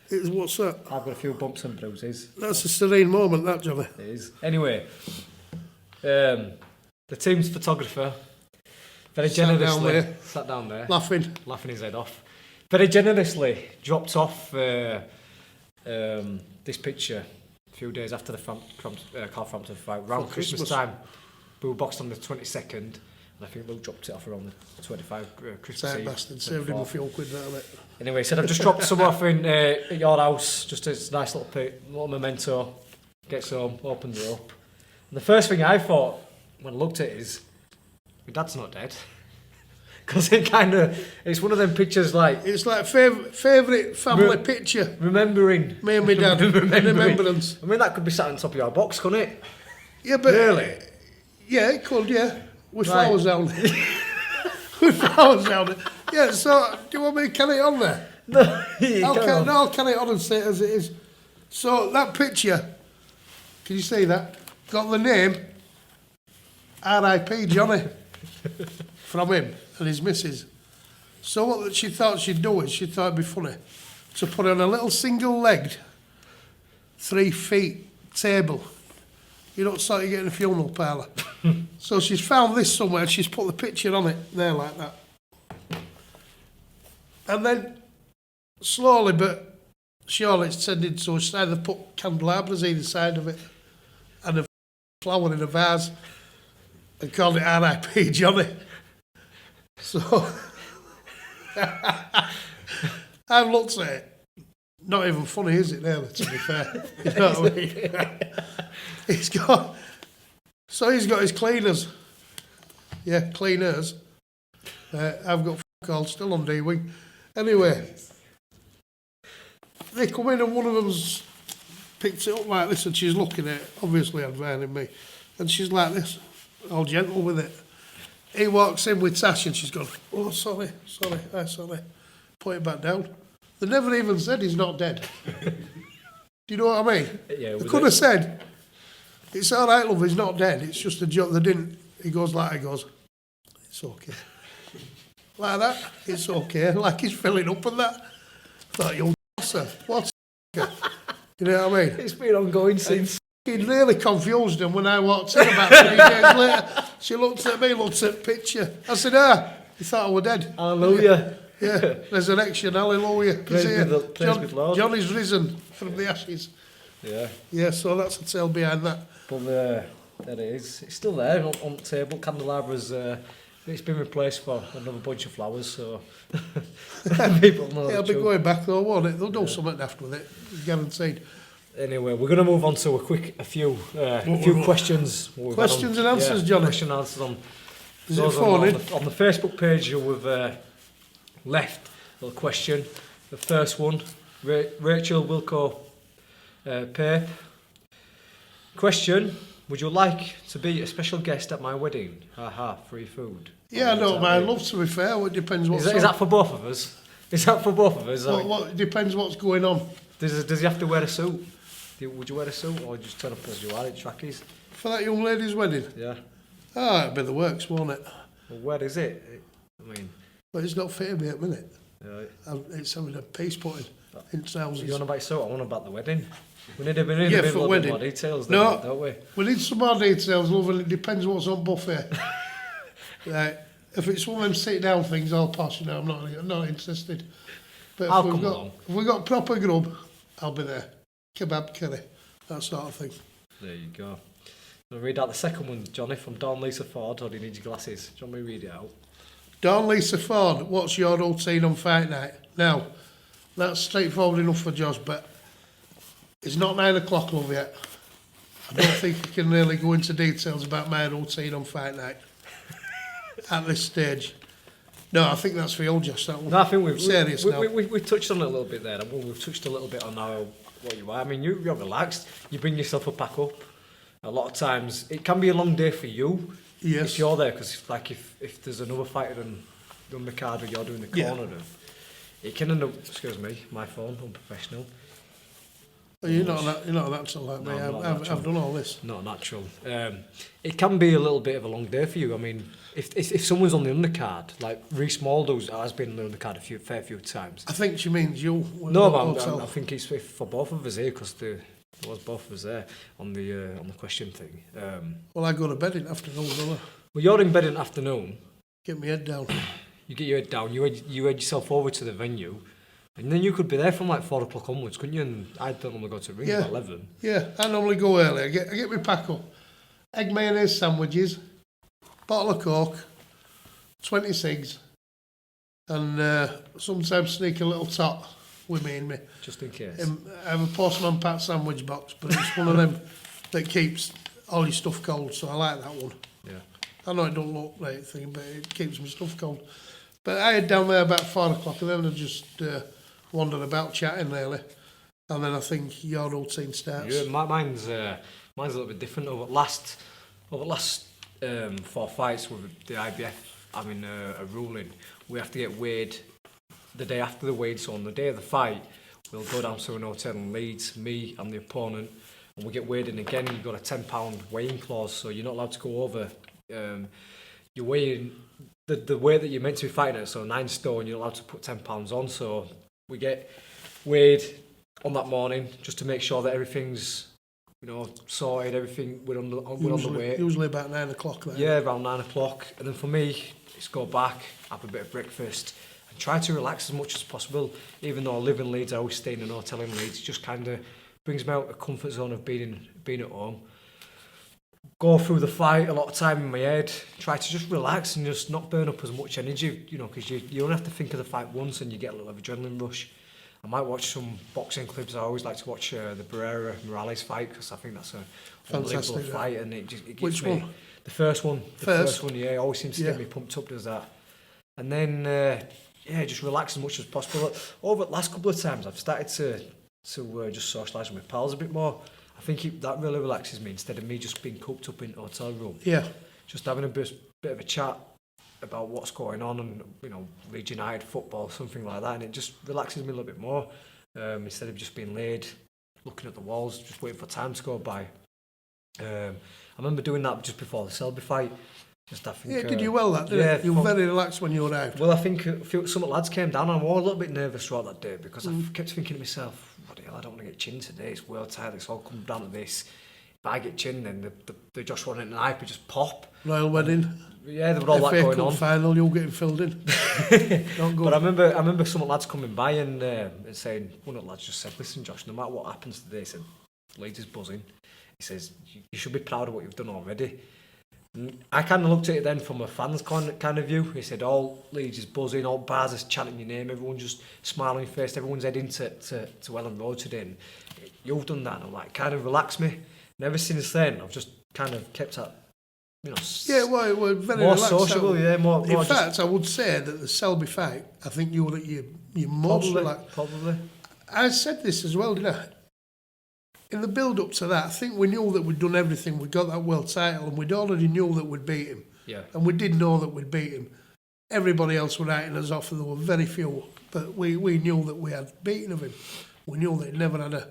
What's that? I've got a few bumps and bruises. That's a serene moment, that, Johnny. It is. Anyway, the team's photographer very generously sat down there, laughing his head off. Very generously dropped off this picture a few days after the Carframpton fight, around Christmas time. We were boxed on the 22nd, and I think Will dropped it off around the 25th Christmas Eve. Bastard, saved him a few quid out of it. Anyway, he said, I've just dropped some off at your house, just a nice little memento. Gets home, opens it up. And the first thing I thought, when I looked at it, is, my dad's not dead. Because it's one of them pictures like... It's like favourite family picture. Remembering. Me and my dad. Remembrance. I mean, that could be sat on top of your box, couldn't it? Yeah, but... Really? Yeah, it could, yeah. With flowers down there. With flowers down there. Yeah, so, do you want me to carry it on there? No, I'll carry it on and say it as it is. So, that picture, can you see that? Got the name, R.I.P. Johnny, from him and his missus. So what she thought she'd do is, she thought it'd be funny to put on a little single-legged, 3 feet table. You don't start you get in a funeral parlour. So she's found this somewhere and she's put the picture on it there like that. And then, slowly but surely it's tended to, she's either put candelabras either side of it and a flower in a vase. and called it RIP Johnny. So I've looked at it. Not even funny, is it, really, to be fair? You know what I mean? He's got his cleaners. Yeah, cleaners. I've got all still on D-Wing. Anyway, they come in and one of them's picked it up like this and she's looking at it, obviously admiring me. And she's like this, all gentle with it. He walks in with Tash and she's gone, oh, sorry. Put it back down. They never even said he's not dead. Do you know what I mean? Yeah, they could have said, it's all right, love, he's not dead. It's just a joke. They didn't. He goes like, it's okay. Like that, it's okay. Like he's filling up and that. I thought, you sir, what's you know what I mean? It's been ongoing since. He really confused him when I walked in about 3 days later. She looked at me, looked at the picture. I said, he thought I was dead. Hallelujah. Yeah, resurrection, hallelujah. Praise be the Lord. Johnny's risen from the ashes. Yeah. Yeah, so that's the tale behind that. But there it is. It's still there on the table. Candelabra's, it's been replaced for another bunch of flowers, so people know. It'll be going back though, won't it? They'll do something after with it, guaranteed. Anyway, we're going to move on to a few questions. Questions and answers, Johnny. Question and answers on. Is it phone in? On the Facebook page, you've left a little question. The first one, Rachel Wilco Pape. Question: would you like to be a special guest at my wedding? Haha, free food. Yeah, I don't mind. Love, to be fair. It depends what. Is that for both of us? Is that for both of us? What depends what's going on. Does he have to wear a suit? Would you wear a suit or just turn up as you are in trackies? For that young lady's wedding? Yeah. Ah, it'd be the works, won't it? Well, where is it? I mean... But it's not fitting me at the minute. Right. It's having a piece putting in trousers. You want about suit? I want about the wedding. We need a bit more details, don't we? We need some more details, love, and it depends what's on buffet. Right. If it's one of them sit-down things, I'll pass, I'm not interested. But if we've got proper grub, I'll be there. Kebab curry, that sort of thing. There you go. I'll read out the second one, Johnny, from Dawn Lisa Ford. Or do you need your glasses? Do you want me to read it out? Dawn Lisa Ford, what's your routine on fight night? Now, that's straightforward enough for Josh, but it's not 9 o'clock, love, yet. I don't think I can really go into details about my routine on fight night at this stage. No, I think that's for you, Josh, that one. No, I think we touched on it a little bit there. We've touched a little bit on what you are. I mean, you're relaxed. You bring yourself a pack up. A lot of times, it can be a long day for you. Yes. If you're there, because like if there's another fighter on the card or you're doing the corner, it can end up. Excuse me, my phone, unprofessional. Well, you're not natural like me. I've done all this. Not natural. It can be a little bit of a long day for you. I mean, if someone's on the undercard, like Reece Maldo's has been on the undercard a fair few times. I think she means you. No, but I think it's for both of us here because there was both of us there on the question thing. Well, I go to bed in the afternoon, don't I? Well, you're in bed in the afternoon. Get my head down. You get your head down. You head yourself over to the venue. And then you could be there from like 4 o'clock onwards, couldn't you? And I'd normally go to the ring at 11. Yeah, I normally go early. I get my pack up. Egg mayonnaise sandwiches, bottle of Coke, 20 cigs, and sometimes sneak a little tot with me in me. Just in case. I have a postman pat sandwich box, but it's one of them that keeps all your stuff cold, so I like that one. Yeah. I know it don't look like thing, but it keeps my stuff cold. But I head down there about 4 o'clock, and then I just wander about chatting really, and then I think your routine starts. Yeah, mine's a little bit different. Over the last 4 fights with the IBF having a ruling, we have to get weighed the day after the weigh. So on the day of the fight, we'll go down to an hotel in Leeds, me and the opponent, and we get weighed in again. You've got a £10 weighing clause, so you're not allowed to go over. You're weighing the weight that you're meant to be fighting at, so 9 stone, you're not allowed to put £10 on. So we get weighed on that morning just to make sure that everything's sorted, everything we're on the way. Usually about 9 o'clock. Yeah, around 9 o'clock. And then for me, it's go back, have a bit of breakfast, and try to relax as much as possible. Even though I live in Leeds, I always stay in an hotel in Leeds. It just kind of brings me out of the comfort zone of being at home. go through the fight a lot of time in my head, try to just relax and just not burn up as much energy, you know, because you only have to think of the fight once and you get a little adrenaline rush. I might watch some boxing clips. I always like to watch the Barrera-Morales fight because I think that's a unbelievable fight, and it gives Which me... one? The first one. The first one, yeah. It always seems to Yeah. get me pumped up, does that. And then, just relax as much as possible. Over the last couple of times, I've started to just socialise with my pals a bit more. I think that really relaxes me instead of me just being cooped up in a hotel room. Yeah. Just having a bit of a chat about what's going on and, you know, Leeds United football, something like that, and it just relaxes me a little bit more instead of just being laid, looking at the walls, just waiting for time to go by. I remember doing that just before the Selby fight. Just I think, Did you well that, didn't you? You were very relaxed when you were out. Well, I think some of the lads came down and I was a little bit nervous throughout that day because I kept thinking to myself, what the hell, I don't want to get chinned today, it's world title, it's all come down to this. If I get chinned, then the Josh Warrington and I would just pop. Royal wedding. Yeah, there was all that FA going Cup on. final, you're getting filled in. Don't go. But I remember some of the lads coming by and saying, one of the lads just said, listen Josh, no matter what happens today, he said, Leeds is buzzing. He says, you should be proud of what you've done already. And I kind of looked at it then from a fan's kind of view. He said, all Leeds is buzzing, all bars is chanting your name, everyone's just smiling on your face, everyone's heading to Elland Road today. And you've done that, and I'm like, kind of relaxed me. And ever since then, I've just kind of kept that, you know, it was very more relaxed. sociable, more in fact, I would say that the Selby fight, I think you were at your most relaxed. Probably. I said this as well, didn't I? In the build-up to that, I think we knew that we'd done everything. We got that world title, and we'd already knew that we'd beat him. Yeah. And we did know that we'd beat him. Everybody else were writing us off, and there were very few. But we knew that we had beaten of him. We knew that he'd never had a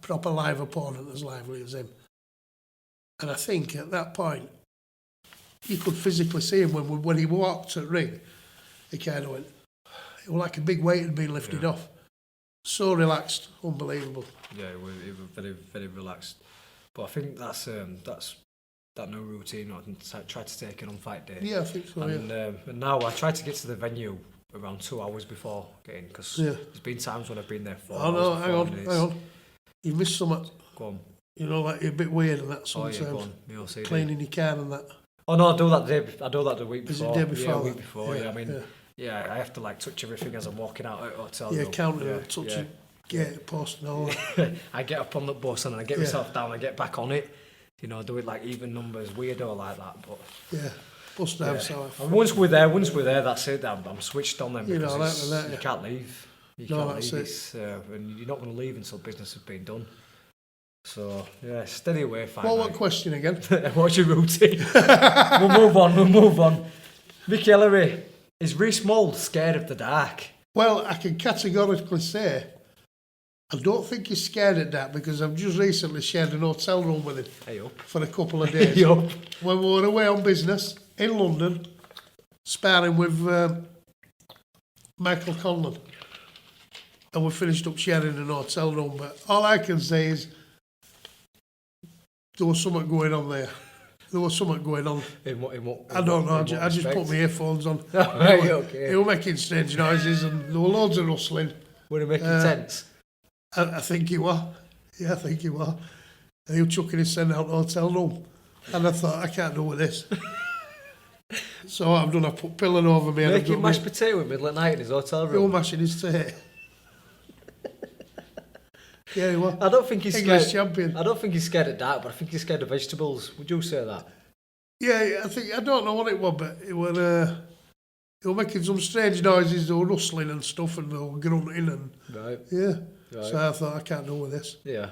proper live opponent as lively as him. And I think at that point, you could physically see him when he walked at ring. He kind of went, it was like a big weight had been lifted off. So relaxed, unbelievable. Yeah, it was very, very relaxed. But I think that's that new routine. I tried to take it on fight day. Yeah, I think so. And now I try to get to the venue around 2 hours before getting, because there's been times when I've been there 4 hours. Oh no, hang on. You missed something. Go on. You know, like you're a bit weird and that sometimes. Oh yeah, go on. You'll see. Cleaning your car and that. Oh no, I do that the week before. Is it the day before? Yeah, the week before. Yeah, I mean, I have to like touch everything as I'm walking out at the hotel. Yeah, counting and touching gate post and all that. I get up on the bus and I get myself down. I get back on it. You know, do it like even numbers, weirdo like that. But yeah, bust down south. And once we're there, that's it. I'm switched on them because you can't leave. You can't leave. And you're not going to leave until business has been done. So yeah, steady away. Fine. Well, what question again? What's your routine? We'll move on. Mickey Ellery, is Reece Mould scared of the dark? Well, I can categorically say I don't think he's scared at that, because I've just recently shared an hotel room with him for a couple of days. When we were away on business in London, sparring with Michael Conlon. And we finished up sharing an hotel room. But all I can say is there was something going on there. There was something going on. I don't know. I just put my earphones on. He was making strange noises and there were loads of rustling. Were he making tense? I think he was. Yeah, I think he was. And he was chucking his son out the hotel room. And I thought, I can't do with this. So what I've done, I put pillow over me. Making mashed potato in the middle of the night in his hotel room? He was mashing his tea. Yeah, he was. I don't think he's English scared. champion. I don't think he's scared of that, but I think he's scared of vegetables. Would you say that? Yeah, I don't know what it was, but it was making some strange noises. They were rustling and stuff, and they were grunting and Right. So I thought, I can't do with this. Yeah.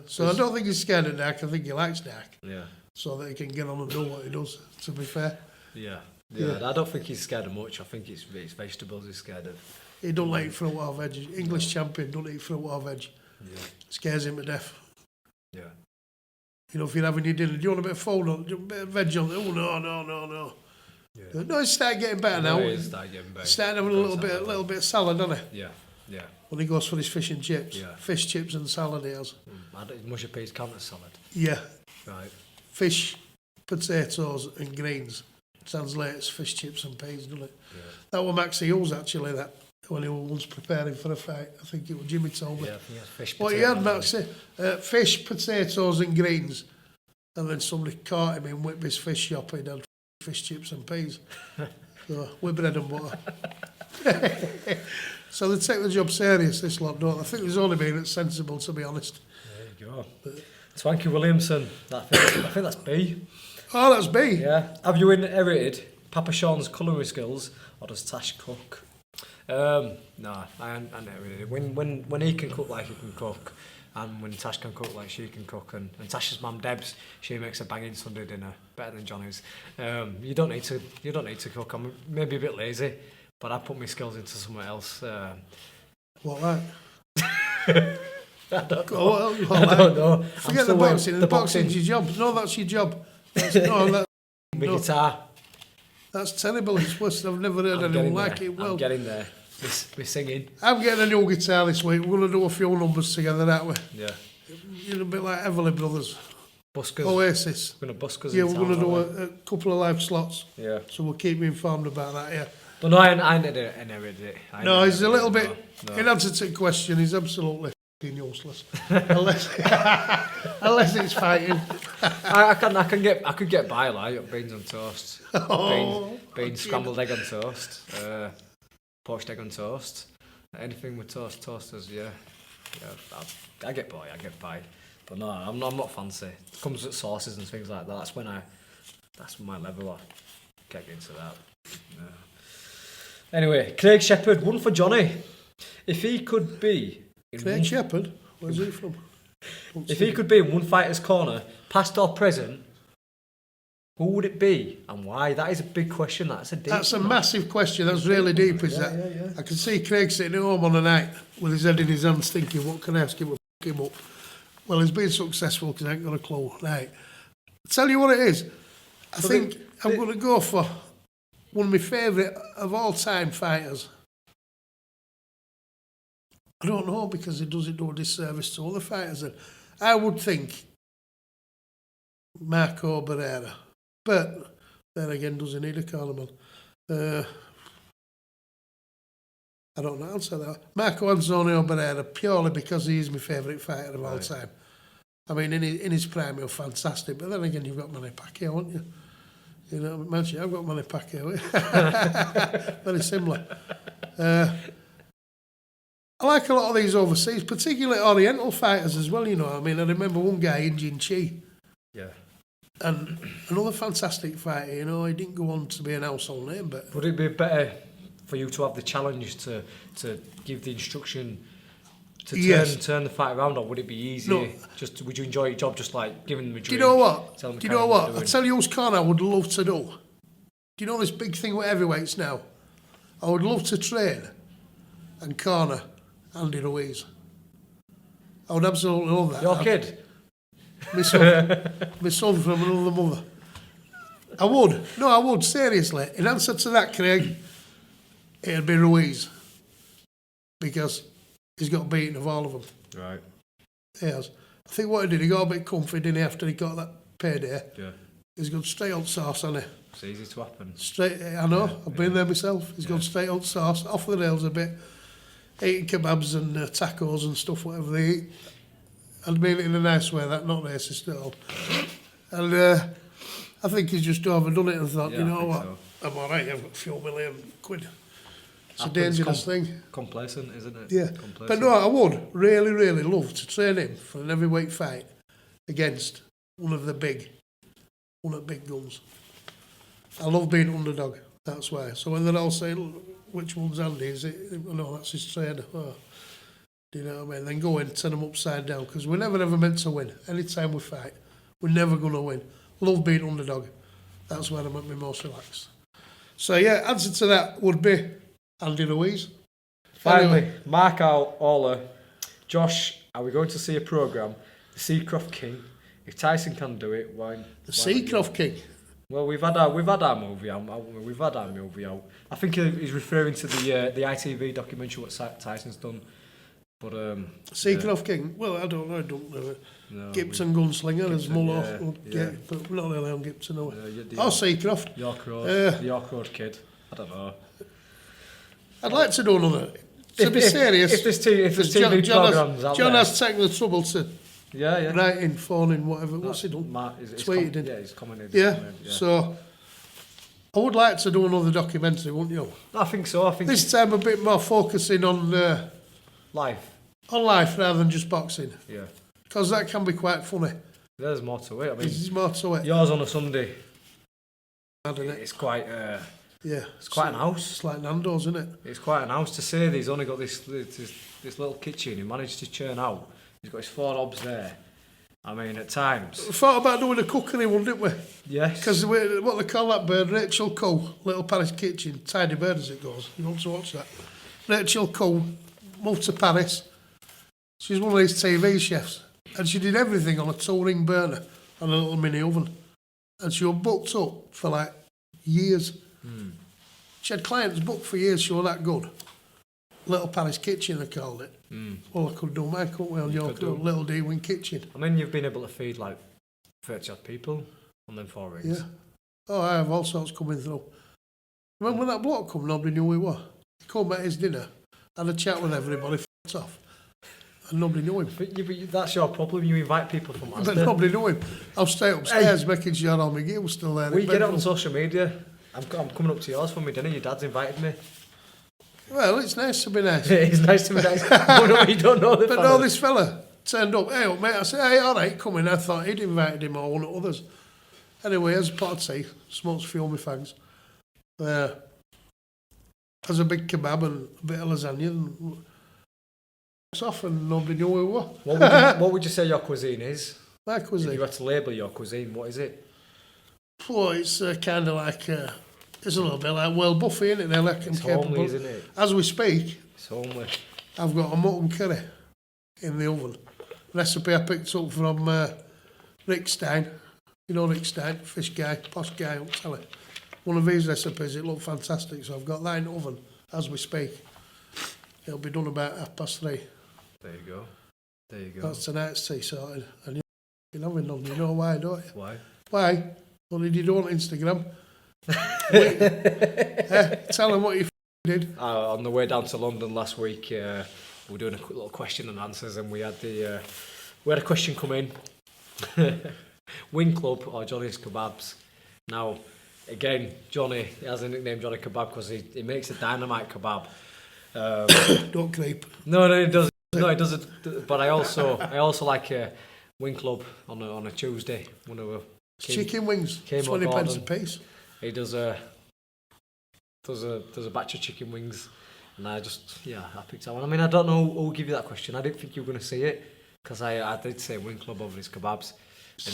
So I don't think he's scared of dark. I think he likes dark. Yeah. So that he can get on and do what he does. To be fair. Yeah. I don't think he's scared of much. I think it's vegetables he's scared of. He don't like fruit or veg. English champion don't eat fruit or veg. Yeah. Scares him to death. Yeah. You know, if you're having your dinner, do you want a bit of food or a bit of veg on it? Oh no. Yeah. No, it's starting getting better now. It's starting getting better. Starting having a little bit of salad, doesn't he? Yeah. When he goes for his fish and chips. Yeah. Fish, chips and salad he has. Mushy peas count as salad. Yeah. Right. Fish, potatoes and greens. Translates fish, chips and peas, doesn't it? Yeah. That was Maxie Hughes actually, that when he was once preparing for a fight. I think it was Jimmy told me. Yeah, I think that's fish, What he had, Maxie? Fish, potatoes and greens. And then somebody caught him in Whitby's fish shop. He'd had fish chips and peas. So, with bread and butter. So they take the job serious, this lot, don't they? I think there's only been sensible, to be honest. There you go. Swanky Williamson, I think that's B. Oh, that's B. Yeah. Have you inherited Papa Sean's culinary skills, or does Tash cook? No, I inherited it. When he can cook like he can cook, and when Tash can cook like she can cook, and Tash's mum Debs, she makes a banging Sunday dinner, better than Johnny's. You don't need to cook. I'm maybe a bit lazy, but I put my skills into somewhere else. What, like? I don't know. I don't know. Forget the boxing. The boxing's your job. No, that's your job. The guitar. That's terrible. It's worse. I've never heard anyone like it. Well, I'm getting there. We're singing. I'm getting a new guitar this week. We're going to do a few numbers together that way. Yeah. You're a bit like Everly Brothers. Buskers. Oasis. We're going to buskers. Yeah, we're going to do a couple of live slots. Yeah. So we'll keep you informed about that, yeah. But no, I inherited it. No, he's a little bit... No. In answer to the question, he's absolutely useless. unless it's fighting. I could get by like beans on toast. Oh, beans scrambled egg on toast. Poached egg on toast. Anything with toasters, yeah. I get by. But no, I'm not fancy. It comes with sauces and things like that. That's my level. I can't get into that. No. Anyway, Craig Shepherd, one for Johnny. If he could be... Craig Shepherd? Where's he from? If he could be in one fighter's corner, past or present, who would it be and why? That is a big question. That's a massive question. That's really deep, is that? Yeah. I can see Craig sitting at home on a night with his head in his hands thinking, what can I ask him to fuck him up? Well, he's been successful because I ain't got a clue. Right. I'll tell you what it is. I think I'm going to go for one of my favourite of all time fighters. I don't know, because he doesn't do a disservice to other fighters. And I would think Marco Barrera. But then again, does he need a cornerman? I don't know how to answer that. Marco Antonio Barrera, purely because he is my favourite fighter of all time. I mean, in his prime, he was fantastic. But then again, you've got Manny Pacquiao, haven't you? You know, imagine, I've got Manny Pacquiao. Very similar. I like a lot of these overseas, particularly Oriental fighters as well, you know. I mean, I remember one guy, Injin Chi. Yeah. And another fantastic fighter, you know. He didn't go on to be an household name, but... Would it be better for you to have the challenge to give the instruction to turn the fight around, or would it be easier? No. Would you enjoy your job just like giving them a drink? Do you know what? I'll tell you whose corner I would love to do. Do you know this big thing with heavyweights now? I would love to train and corner Andy Ruiz. I would absolutely love that. Your kid? My son from another mother. I would, seriously. In answer to that, Craig, it'd be Ruiz. Because he's got beaten of all of them. Right. He has. I think what he did, he got a bit comfy, didn't he, after he got that payday? Yeah. He's gone straight on sauce, hasn't he? It's easy to happen. I know, I've been there myself. He's gone straight on sauce, off the rails a bit, eating kebabs and tacos and stuff, whatever they eat. I mean it in a nice way, that not racist at all. And I think he's just overdone it and thought, you know what, so. I'm all right, I've got a few million quid. It's a dangerous thing. Complacent, isn't it? Yeah. But no, I would really, really love to train him for an heavyweight fight against one of the big guns. I love being underdog, that's why. So when they're all saying, which one's Andy, is it? No, that's his trainer. Oh. Do you know what I mean? Then go in, turn them upside down, because we're never ever meant to win. Anytime we fight, we're never going to win. Love being underdog. That's where I make me most relaxed. So yeah, answer to that would be Andy Ruiz. Finally, Mark Aller. Josh, are we going to see a programme, The Seacroft King? If Tyson can do it, why? The Seacroft King? Well, we've had our movie out. I think he's referring to the ITV documentary what Tyson's done. But Seacroft King? Well, I don't know. No, Gibson Gunslinger, there's Muller. But we're not really on Gibson, are we? Seacroft. York Road kid. I don't know. I'd like to do another. To be serious, if there's TV programmes out John there. has taken the trouble to Yeah. writing, phoning, whatever. What's he done? Tweeted. Yeah, he's commented. Yeah. So I would like to do another documentary, wouldn't you? I think so. This time a bit more focusing on life. On life rather than just boxing. Yeah. Because that can be quite funny. There's more to it. I mean, there's more to it. Yours on a Sunday. It's quite. Yeah. It's quite an house. It's like Nando's, isn't it? It's quite an house to say that he's only got this little kitchen he managed to churn out. He's got his 4 hobs there. I mean, at times. We thought about doing a cookery one, didn't we? Yes. Because what they call that bird, Rachel Cole, Little Paris Kitchen, Tidy Bird as it goes. You want to watch that? Rachel Cole moved to Paris. She's one of these TV chefs. And she did everything on a 2-ring burner and a little mini oven. And she was booked up for like years. She had clients booked for years, she was that good. Little Paris Kitchen, they called it. Well, I could do mine, couldn't we, on your little D-wing kitchen. I mean, you've been able to feed like 30 odd people on them 4 rings. Yeah. Oh, I have all sorts coming through. Remember when that bloke come, nobody knew who he was? He came at his dinner, had a chat with everybody, f***ed off. And nobody knew him. But that's your problem, you invite people from Asda. But nobody knew him. I'll stay upstairs making sure all my gear was still there. We get it on social media. I'm coming up to yours for my dinner, your dad's invited me. Well, it's nice to be nice. It's nice to be nice. Oh, no, you don't know the But no, this fella turned up. Hey, mate, I said, hey, all right, come in. I thought he'd invited him or one of others. Anyway, here's a pot of tea, smokes a few of my fags. There's a big kebab and a bit of lasagna and it's off and nobody knew who it was. What would you say your cuisine is? My cuisine? If you had to label your cuisine, what is it? Well, it's kind of like... it's a little bit like World Buffet, isn't it? Like it's homely, isn't it? As we speak, it's homely. I've got a mutton curry in the oven. Recipe I picked up from Rick Stein. You know Rick Stein, fish guy, posh guy, I'll tell you. One of his recipes, it looked fantastic, so I've got that in the oven as we speak. It'll be done about 3:30. There you go. There you go. That's tonight's tea sorted. And you're having none, you know why, don't you? Why? Why? What did you do on Instagram? Tell them what you did. On the way down to London last week, we were doing a quick little question and answers, and we had a question come in. Wing Club or Johnny's Kebabs. Now, again, Johnny, he has a nickname Johnny Kebab because he makes a dynamite kebab. Don't creep. No, he doesn't. No, he doesn't. But I also like Wing Club on a Tuesday. Chicken wings, 20 pence a piece. He does a batch of chicken wings, and I picked that one. I mean, I don't know who'll give you that question. I didn't think you were going to see it because I did say Wing Club over his kebabs. He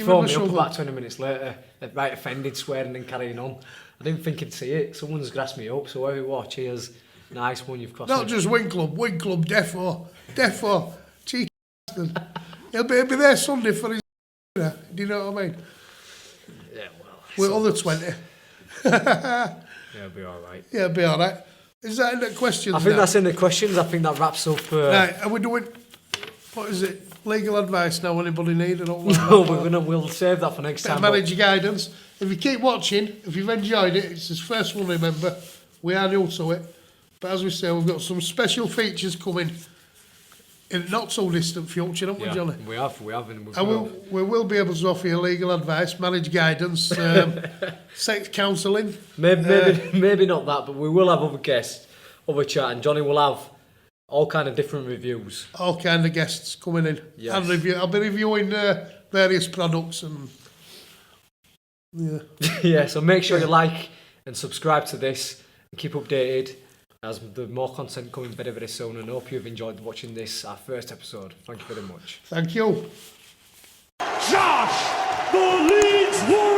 phoned me up about 20 minutes later, right offended, swearing and carrying on. I didn't think he'd see it. Someone's grassed me up, so whoever you are, cheers. Nice one, you've crossed. Not just Wing Club, defo, cheeky bastard. He'll be there Sunday for his dinner. Do you know what I mean? Yeah, well. With other 20. Yeah, it'll be alright. Yeah, it'll be alright. Is that in the questions? I think that's in the questions. I think that wraps up. Right, are we doing, what is it? Legal advice now, anybody need it? No, we'll save that for next time. Manager guidance. If you keep watching, if you've enjoyed it, it's his first one, remember. We are new to it. But as we say, we've got some special features coming in not so distant future, haven't we, Johnny? We have. We will be able to offer you legal advice, managed guidance, sex counselling. Maybe not that, but we will have other guests, other chat, and Johnny will have all kind of different reviews. All kind of guests coming in. Yes. I'll be reviewing various products and yeah. So make sure you like and subscribe to this and keep updated as the more content coming very, very soon. And I hope you've enjoyed watching this, our first episode. Thank you very much. Thank you. Josh, the Leeds Warriors.